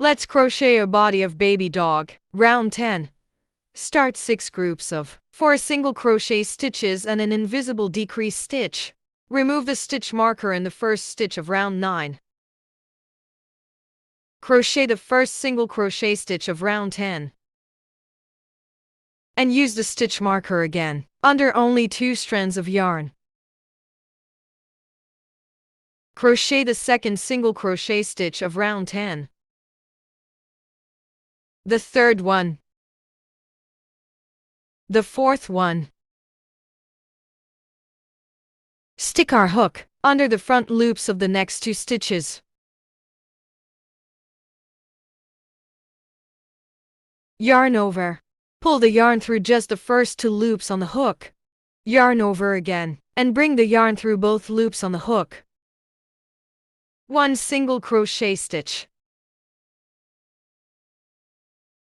Let's crochet a body of baby dog. Round 10. Start 6 groups of 4 single crochet stitches and an invisible decrease stitch. Remove the stitch marker in the first stitch of round 9. Crochet the first single crochet stitch of round 10. And use the stitch marker again, under only 2 strands of yarn. Crochet the second single crochet stitch of round 10. The third one. The fourth one. Stick our hook under the front loops of the next 2 stitches. Yarn over. Pull the yarn through just the first 2 loops on the hook. Yarn over again, and bring the yarn through both loops on the hook. 1 single crochet stitch.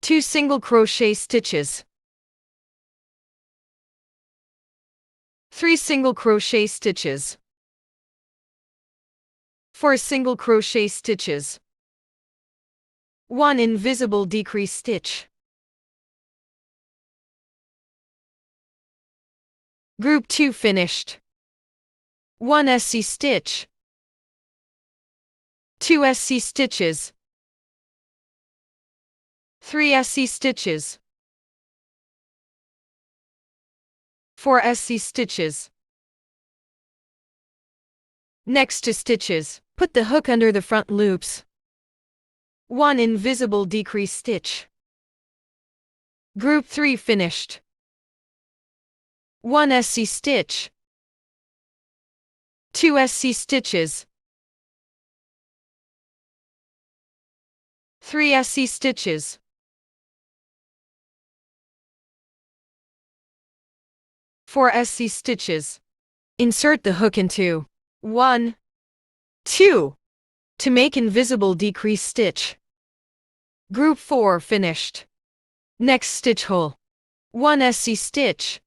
2 single crochet stitches. 3 single crochet stitches. 4 single crochet stitches. 1 invisible decrease stitch. Group 2 finished. 1 SC stitch. 2 SC stitches. 3 SC stitches. 4 SC stitches. Next 2 stitches, put the hook under the front loops. 1 invisible decrease stitch. Group 3 finished. 1 SC stitch. 2 SC stitches. 3 SC stitches. 4 SC stitches. Insert the hook into 1, 2 to make invisible decrease stitch. Group 4 finished. Next stitch hole. 1 SC stitch.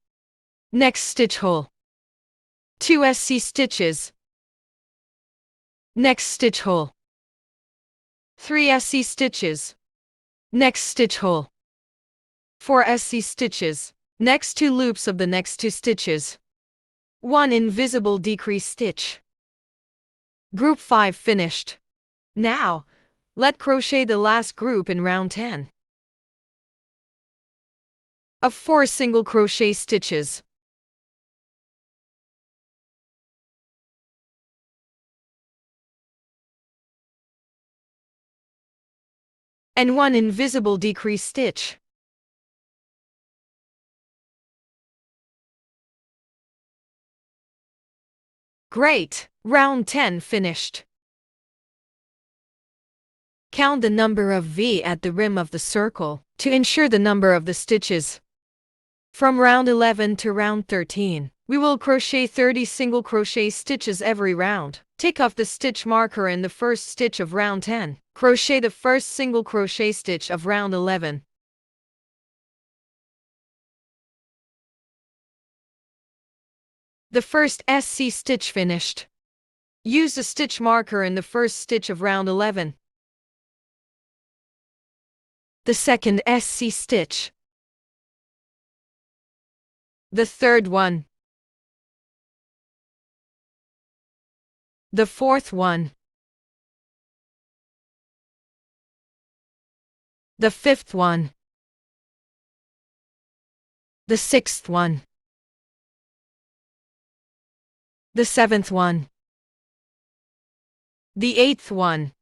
Next stitch hole. 2 SC stitches. Next stitch hole. 3 SC stitches. Next stitch hole. 4 SC stitches. Next 2 loops of the next 2 stitches. 1 invisible decrease stitch. Group 5 finished. Now, let's crochet the last group in round 10 of 4 single crochet stitches. And 1 invisible decrease stitch. Great! Round 10 finished. Count the number of V at the rim of the circle to ensure the number of the stitches. From round 11 to round 13, we will crochet 30 single crochet stitches every round. Take off the stitch marker in the first stitch of round 10. Crochet the first single crochet stitch of round 11. The first SC stitch finished. Use the stitch marker in the first stitch of round 11. The second SC stitch. The third one. The fourth one. The fifth one. The sixth one. The seventh one. The eighth one.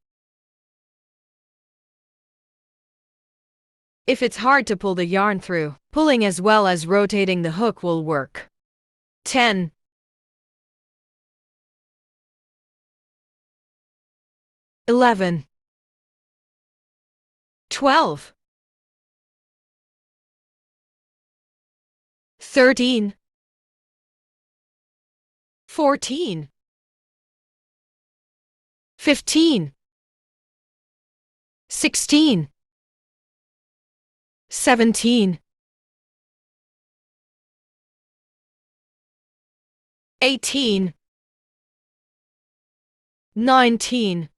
If it's hard to pull the yarn through, pulling as well as rotating the hook will work. 10. 11. 12. 13. 14. 15. 16. 17. 18. 19.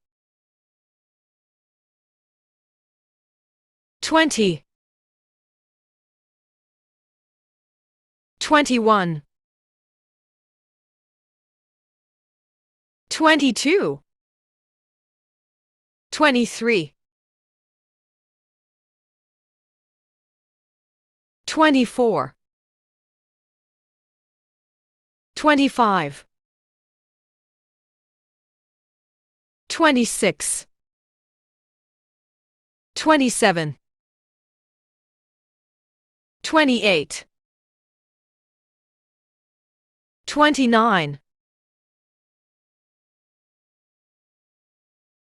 20, 21, 22, 23, 24, 25, 26, 27, 28, 29,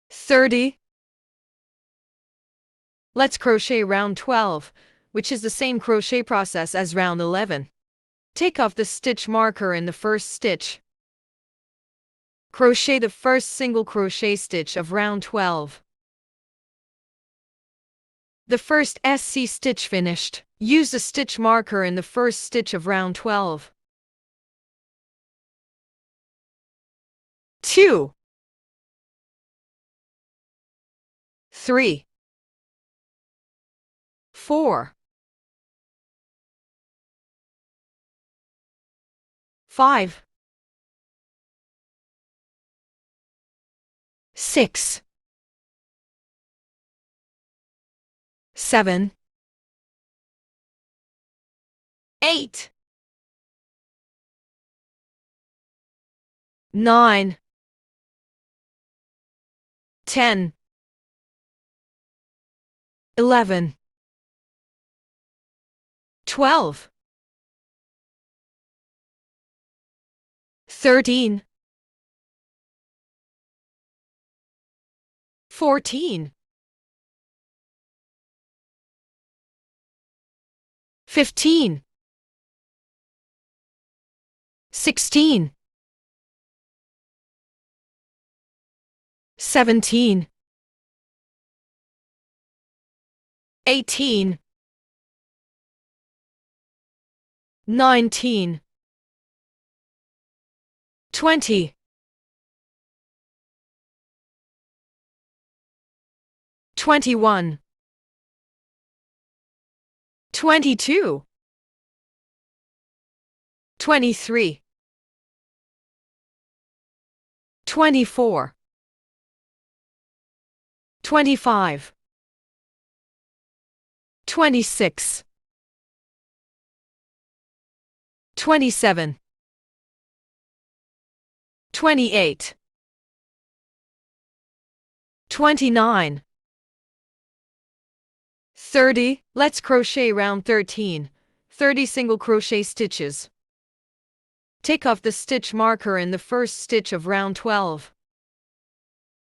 30. Let's crochet round 12, which is the same crochet process as round 11. Take off the stitch marker in the first stitch. Crochet the first single crochet stitch of round 12. The first SC stitch finished. Use the stitch marker in the first stitch of round 12. 2, 3, 4, 5, 6, 7, 8, 9, 10, 11, 12, 13, 14, 15, 16, 17, 18, 19, 20, 21, 22, 23, 24, 25, 26, 27, 28, 29, 30. Let's crochet round 13, 30 single crochet stitches. Take off the stitch marker in the first stitch of round 12.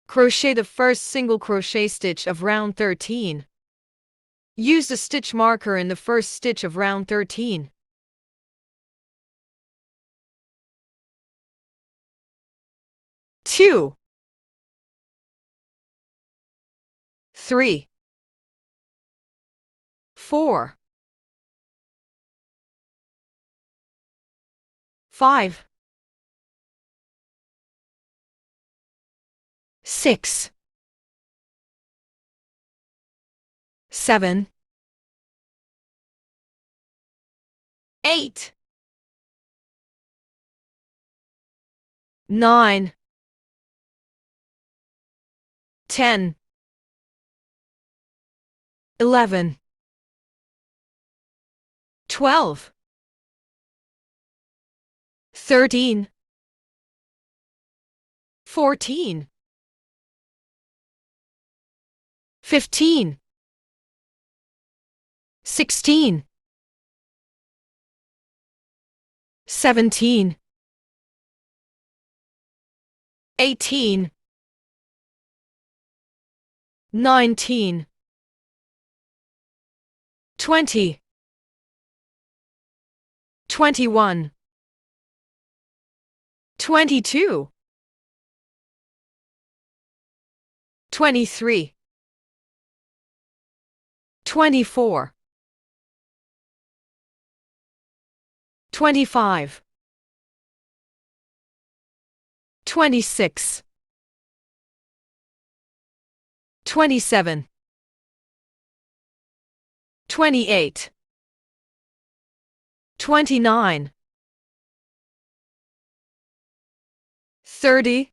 Crochet the first single crochet stitch of round 13. Use the stitch marker in the first stitch of round 13. 2, 3, 4, 5, 6, 7, 8, 9, 10, 11, 12, 13, 14, 15, 16, 17, 18, 19, 20, 21, 22, 23, 24, 25, 26, 27, 28, 29, 30,